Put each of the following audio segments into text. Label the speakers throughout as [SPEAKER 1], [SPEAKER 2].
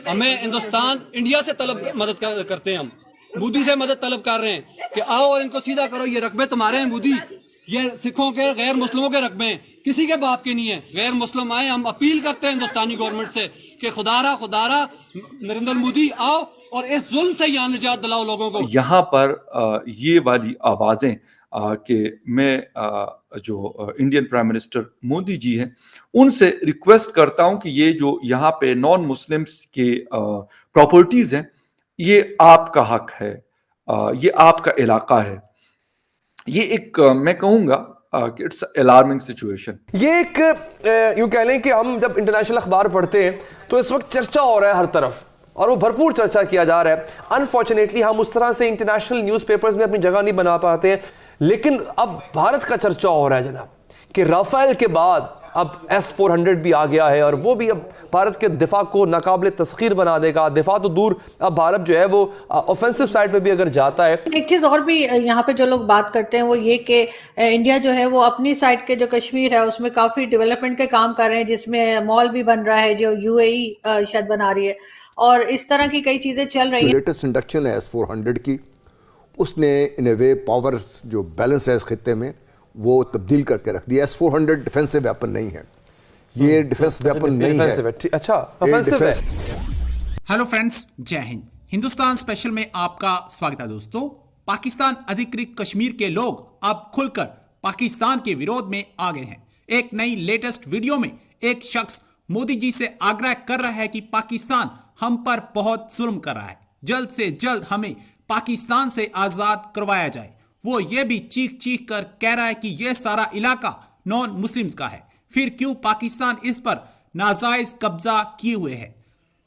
[SPEAKER 1] ہمیں ہندوستان انڈیا سے مدد کرتے ہیں، ہم مودی سے مدد طلب کر رہے ہیں کہ آؤ اور ان کو سیدھا کرو، یہ رقبے تمہارے ہیں مودی، یہ سکھوں کے غیر مسلموں کے رقبے ہیں، کسی کے باپ کے نہیں ہیں، غیر مسلم آئے، ہم اپیل کرتے ہیں ہندوستانی گورنمنٹ سے کہ خدا را نریندر مودی آؤ اور اس ظلم سے یہاں نجات دلاؤ لوگوں کو۔
[SPEAKER 2] یہاں پر یہ والی آوازیں کہ میں جو انڈین پرائم منسٹر مودی جی ہیں ان سے ریکویسٹ کرتا ہوں کہ یہ جو یہاں پہ نان مسلمس کے پراپرٹیز ہیں یہ آپ کا حق ہے، یہ آپ کا علاقہ ہے، یہ ایک میں کہوں گا کہ اٹس الارمنگ سچویشن۔
[SPEAKER 3] یہ ایک یوں کہہ لیں کہ ہم جب انٹرنیشنل اخبار پڑھتے ہیں تو اس وقت چرچا ہو رہا ہے ہر طرف اور وہ بھرپور چرچا کیا جا رہا ہے۔ انفارچونیٹلی ہم اس طرح سے انٹرنیشنل نیوز پیپرز میں اپنی جگہ نہیں بنا پاتے ہیں، لیکن اب بھارت کا چرچا ہو رہا ہے جناب کہ رافیل کے بعد اب S-400 بھی آ گیا ہے اور وہ بھی اب بھارت کے دفاع کو ناقابل تسخیر بنا دے گا۔ دفاع تو دور، اب بھارت جو ہے وہ اوفینسو سائڈ پہ بھی اگر جاتا ہے۔
[SPEAKER 4] ایک چیز اور بھی یہاں پہ جو لوگ بات کرتے ہیں وہ یہ کہ انڈیا جو ہے وہ اپنی سائڈ کے جو کشمیر ہے اس میں کافی ڈیولپمنٹ کے کام کر رہے ہیں، جس میں مال بھی بن رہا ہے جو UAE شاید بنا رہی ہے، اور اس طرح کی کئی چیزیں چل رہی ہیں۔
[SPEAKER 5] لیٹسٹ انڈکشن ہے S-400 کی، اس نے ان اے وے پاور جو بیلنس ہے اس خطے میں وہ تبدیل کر کے رکھ دیا۔ S-400 ڈیفینسو ویپن نہیں ہے، یہ ڈیفینس ویپن نہیں ہے،
[SPEAKER 3] اچھا offensive ہے۔
[SPEAKER 6] ہیلو فرینڈز، جے ہند۔ ہندوستان اسپیشل میں آپ کا سواگت ہے دوستو۔ پاکستان ادھکرت کشمیر کے لوگ اب کھل کر پاکستان کے ویرودھ میں آ گئے ہیں۔ ایک نئی لیٹسٹ ویڈیو میں ایک شخص مودی جی سے آگرہ کر رہا ہے کہ پاکستان ہم پر بہت ظلم کر رہا ہے، جلد سے جلد ہمیں پاکستان سے آزاد کروایا جائے۔ وہ یہ بھی چیخ چیخ کر کہہ رہا ہے کہ یہ سارا علاقہ نان مسلمز کا ہے، پھر کیوں پاکستان اس پر ناجائز قبضہ کیے ہوئے ہے۔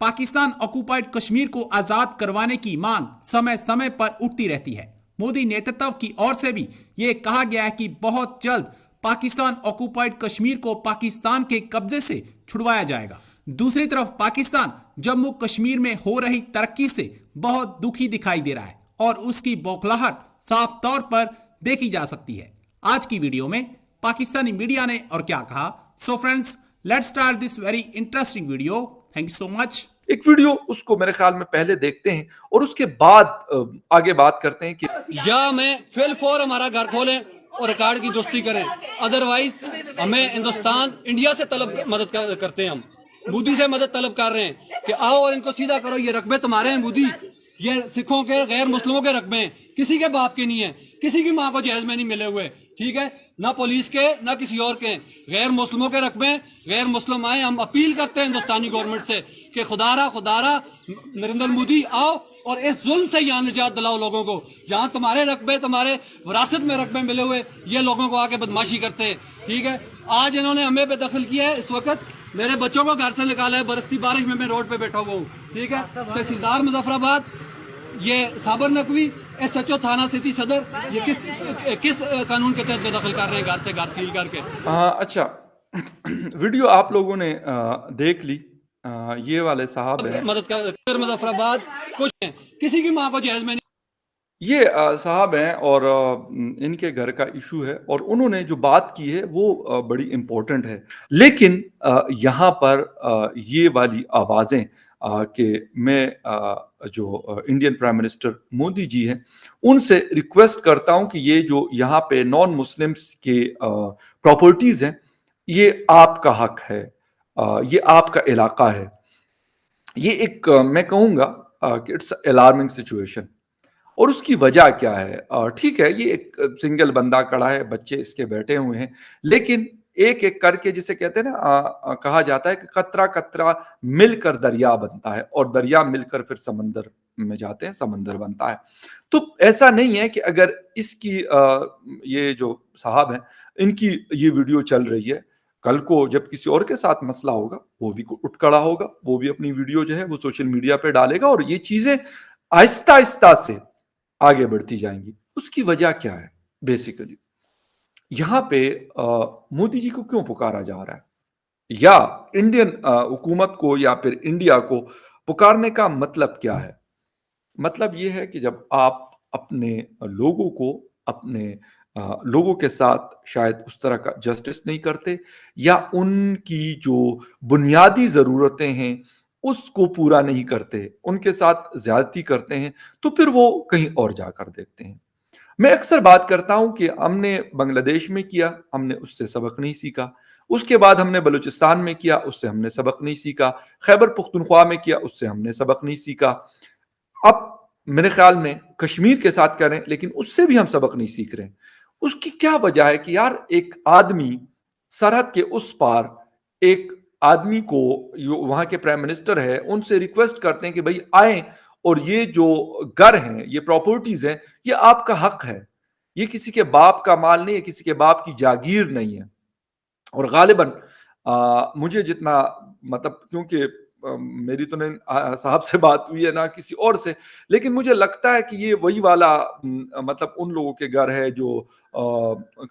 [SPEAKER 6] پاکستان آکوپائڈ کشمیر کو آزاد کروانے کی مانگ سمے سمے پر اٹھتی رہتی ہے۔ مودی نیترتو کی اور سے بھی یہ کہا گیا ہے کہ بہت جلد پاکستان آکوپائڈ کشمیر کو پاکستان کے قبضے سے چھڑوایا جائے گا۔ دوسری طرف پاکستان جموں کشمیر میں ہو رہی ترقی سے بہت دکھی دکھائی دے رہا ہے اور اس کی بوکھلاہٹ صاف طور پر دیکھی جا سکتی ہے۔ آج کی ویڈیو میں پاکستانی میڈیا نے اور کیا کہا، so friends let's start this very interesting video. Thank you so much.
[SPEAKER 2] ایک ویڈیو اس کو میرے خیال میں پہلے دیکھتے ہیں اور اس کے بعد آگے بات کرتے ہیں کہ
[SPEAKER 1] یا ہمیں فیل فور ہمارا گھر کھولیں اور ریکارڈ کی درستی کریں، ادروائز ہمیں ہندوستان انڈیا سے مدد کرتے ہیں، ہم مودی سے مدد طلب کر رہے ہیں کہ آؤ اور ان کو سیدھا کرو، یہ رقبے تمہارے ہیں مودی، یہ سکھوں کے غیر مسلموں کے رقبے ہیں، کسی کے باپ کے نہیں ہیں، کسی کی ماں کو جہیز میں نہیں ملے ہوئے، ٹھیک ہے، نہ پولیس کے نہ کسی اور کے، غیر مسلموں کے رقبے ہیں، غیر مسلم آئے، ہم اپیل کرتے ہیں ہندوستانی گورنمنٹ سے کہ خدا را نریندر مودی آؤ اور اس ظلم سے یہاں نجات دلاؤ لوگوں کو، جہاں تمہارے رقبے، تمہارے وراثت میں رقبے ملے ہوئے، یہ لوگوں کو آ کے بدماشی کرتے ہیں، ٹھیک ہے۔ آج انہوں نے ہمیں پہ دخل کیا ہے، اس وقت میرے بچوں کو گھر سے نکالا ہے، برستی بارش میں روڈ پہ بیٹھا ہوا ہوں، ٹھیک ہے۔ تحصیلدار مظفر آباد، یہ صابر نقوی، SHO تھانہ سٹی صدر، یہ کس قانون کے تحت بے دخل کر رہے ہیں گھر سے گھر سیل کر کے؟
[SPEAKER 2] اچھا ویڈیو آپ لوگوں نے دیکھ لی، یہ والے صاحب ہیں،
[SPEAKER 1] مدد کر مظفر آباد کچھ ہیں، کسی کی ماں کو جہیز میں نہیں،
[SPEAKER 2] یہ صاحب ہیں اور ان کے گھر کا ایشو ہے اور انہوں نے جو بات کی ہے وہ بڑی امپورٹنٹ ہے، لیکن یہاں پر یہ والی آوازیں کہ میں جو انڈین پرائم منسٹر مودی جی ہیں ان سے ریکویسٹ کرتا ہوں کہ یہ جو یہاں پہ نان مسلمس کے پراپرٹیز ہیں یہ آپ کا حق ہے، یہ آپ کا علاقہ ہے، یہ ایک میں کہوں گا کہ اٹس الارمنگ سچویشن۔ اور اس کی وجہ کیا ہے؟ ٹھیک ہے، یہ ایک سنگل بندہ کڑا ہے، بچے اس کے بیٹھے ہوئے ہیں، لیکن ایک ایک کر کے جسے کہتے ہیں نا، کہا جاتا ہے کہ قطرہ قطرہ مل کر دریا بنتا ہے اور دریا مل کر پھر سمندر میں جاتے ہیں، سمندر بنتا ہے۔ تو ایسا نہیں ہے کہ اگر اس کی یہ جو صاحب ہیں ان کی یہ ویڈیو چل رہی ہے، کل کو جب کسی اور کے ساتھ مسئلہ ہوگا وہ بھی اٹھ کھڑا ہوگا، وہ بھی اپنی ویڈیو جو ہے وہ سوشل میڈیا پہ ڈالے گا اور یہ چیزیں آہستہ آہستہ سے آگے بڑھتی جائیں گی۔ اس کی وجہ کیا ہے؟ بیسیکلی یہاں پہ مودی جی کو کیوں پکارا جا رہا ہے، یا انڈین حکومت کو یا پھر انڈیا کو پکارنے کا مطلب کیا ہے؟ مطلب یہ ہے کہ جب آپ اپنے لوگوں کو، اپنے لوگوں کے ساتھ شاید اس طرح کا جسٹس نہیں کرتے، یا ان کی جو بنیادی ضرورتیں ہیں اس کو پورا نہیں کرتے, ان کے ساتھ زیادتی کرتے ہیں, تو پھر وہ کہیں اور جا کر دیکھتے ہیں. میں اکثر بات کرتا ہوں کہ ہم نے بنگلہ دیش میں کیا, ہم نے اس سے سبق نہیں سیکھا, اس کے بعد ہم نے بلوچستان میں کیا, اس سے ہم نے سبق نہیں سیکھا, خیبر پختونخوا میں کیا, اس سے ہم نے سبق نہیں سیکھا, اب میرے خیال میں کشمیر کے ساتھ کریں لیکن اس سے بھی ہم سبق نہیں سیکھ رہے ہیں. اس کی کیا وجہ ہے کہ یار ایک آدمی سرحد کے اس پار ایک آدمی کو, وہاں کے پرائم منسٹر ہے, ان سے ریکویسٹ کرتے ہیں کہ بھئی آئیں اور یہ جو گھر ہیں, یہ پراپرٹیز ہیں, یہ آپ کا حق ہے, یہ کسی کے باپ کا مال نہیں ہے, کسی کے باپ کی جاگیر نہیں ہے. اور غالباً مجھے جتنا مطلب, کیونکہ میری تو نہیں صاحب سے بات ہوئی ہے نہ کسی اور سے, لیکن مجھے لگتا ہے کہ یہ وہی والا مطلب ان لوگوں کے گھر ہے جو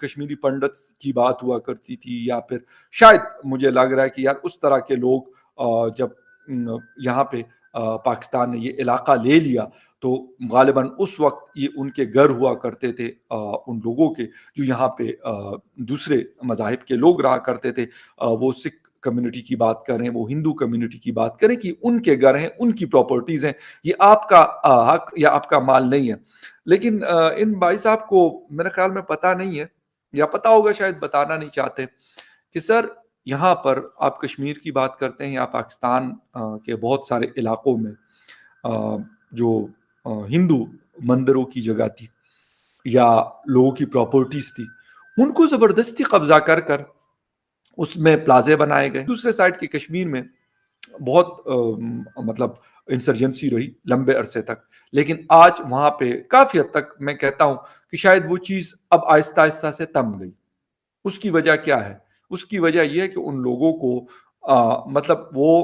[SPEAKER 2] کشمیری پنڈت کی بات ہوا کرتی تھی, یا پھر شاید مجھے لگ رہا ہے کہ یار اس طرح کے لوگ جب یہاں پہ پاکستان نے یہ علاقہ لے لیا تو غالباً اس وقت یہ ان کے گھر ہوا کرتے تھے, ان لوگوں کے جو یہاں پہ دوسرے مذاہب کے لوگ رہا کرتے تھے, وہ سکھ کمیونٹی کی بات کریں, وہ ہندو کمیونٹی کی بات کریں, کہ ان کے گھر ہیں, ان کی پراپرٹیز ہیں, یہ آپ کا حق یا آپ کا مال نہیں ہے. لیکن ان بھائی صاحب کو میرے خیال میں پتہ نہیں ہے, یا پتہ ہوگا شاید بتانا نہیں چاہتے, کہ سر یہاں پر آپ کشمیر کی بات کرتے ہیں, یا پاکستان کے بہت سارے علاقوں میں جو ہندو مندروں کی جگہ تھی یا لوگوں کی پراپرٹیز تھی, ان کو زبردستی قبضہ کر کر اس میں پلازے بنائے گئے. دوسرے سائڈ کے کشمیر میں بہت مطلب انسرجنسی رہی لمبے عرصے تک, لیکن آج وہاں پہ کافی حد تک میں کہتا ہوں کہ شاید وہ چیز اب آہستہ آہستہ سے تم گئی. اس کی وجہ کیا ہے؟ اس کی وجہ یہ ہے کہ ان لوگوں کو مطلب وہ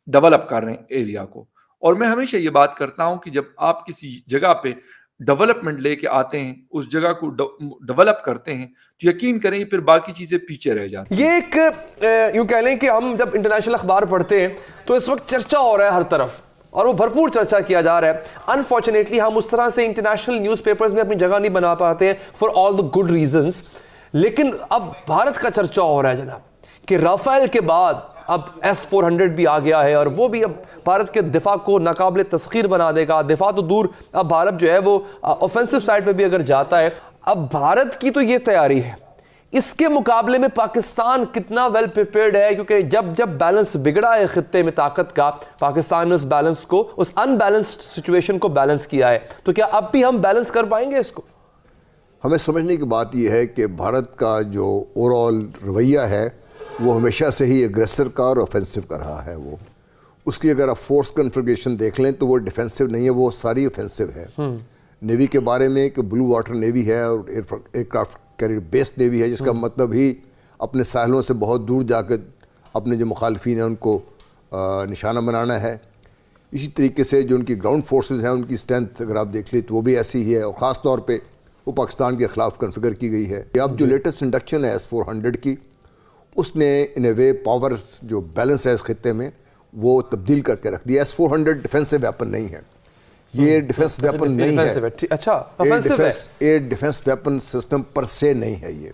[SPEAKER 2] ڈیولپ کر رہے ہیں ایریا کو. اور میں ہمیشہ یہ بات کرتا ہوں کہ جب آپ کسی جگہ پہ ڈیولپمنٹ لے کے آتے ہیں, اس جگہ کو ڈیولپ کرتے ہیں, تو یقین کریں پھر باقی چیزیں پیچھے رہ جاتی ہیں.
[SPEAKER 3] یہ ایک یوں کہہ لیں کہ ہم جب انٹرنیشنل اخبار پڑھتے ہیں تو اس وقت چرچا ہو رہا ہے ہر طرف, اور وہ بھرپور چرچا کیا جا رہا ہے. انفارچونیٹلی ہم اس طرح سے انٹرنیشنل نیوز پیپرز میں اپنی جگہ نہیں بنا پاتے ہیں for all the good reasons. لیکن اب بھارت کا چرچا ہو رہا ہے جناب, کہ رافیل کے بعد اب S-400 بھی آ گیا ہے, اور وہ بھی اب بھارت کے دفاع کو ناقابل تسخیر بنا دے گا. دفاع تو دور, اب بھارت جو ہے وہ اوفینسو سائڈ پہ بھی اگر جاتا ہے. اب بھارت کی تو یہ تیاری ہے, اس کے مقابلے میں پاکستان کتنا ویل پریپیئرڈ ہے؟ کیونکہ جب بیلنس بگڑا ہے خطے میں طاقت کا, پاکستان نے اس بیلنس کو, اس ان بیلنسڈ سچویشن کو بیلنس کیا ہے, تو کیا اب بھی ہم بیلنس کر پائیں گے اس کو؟
[SPEAKER 5] ہمیں سمجھنے کی بات یہ ہے کہ بھارت کا جو اوور آل رویہ ہے وہ ہمیشہ سے ہی اگریسر کا اور اوفینسو کا رہا ہے. وہ اس کی اگر آپ فورس کنفیگریشن دیکھ لیں تو وہ ڈیفینسو نہیں ہے, وہ ساری اوفینسو ہے. نیوی کے بارے میں کہ بلو واٹر نیوی ہے اور aircraft carrier based navy ہے, جس کا مطلب ہی اپنے ساحلوں سے بہت دور جا کر اپنے جو مخالفین ہیں ان کو نشانہ بنانا ہے. اسی طریقے سے جو ان کی گراؤنڈ فورسز ہیں ان کی اسٹرینتھ اگر آپ دیکھ لیں تو وہ بھی ایسی ہی ہے, اور خاص طور پہ وہ پاکستان کے خلاف کنفیگر کی گئی ہے. اب جو لیٹسٹ انڈکشن ہے S-400 کی, اس نے ان اے وے پاور جو بیلنس ہے اس خطے میں وہ تبدیل کر کے رکھ دیا. S-400 ڈیفینسو ویپن نہیں ہے, یہ ڈیفینس ویپن نہیں ہے,
[SPEAKER 3] اچھا
[SPEAKER 5] ایئر ڈیفینس ویپن سسٹم پر سے نہیں ہے. یہ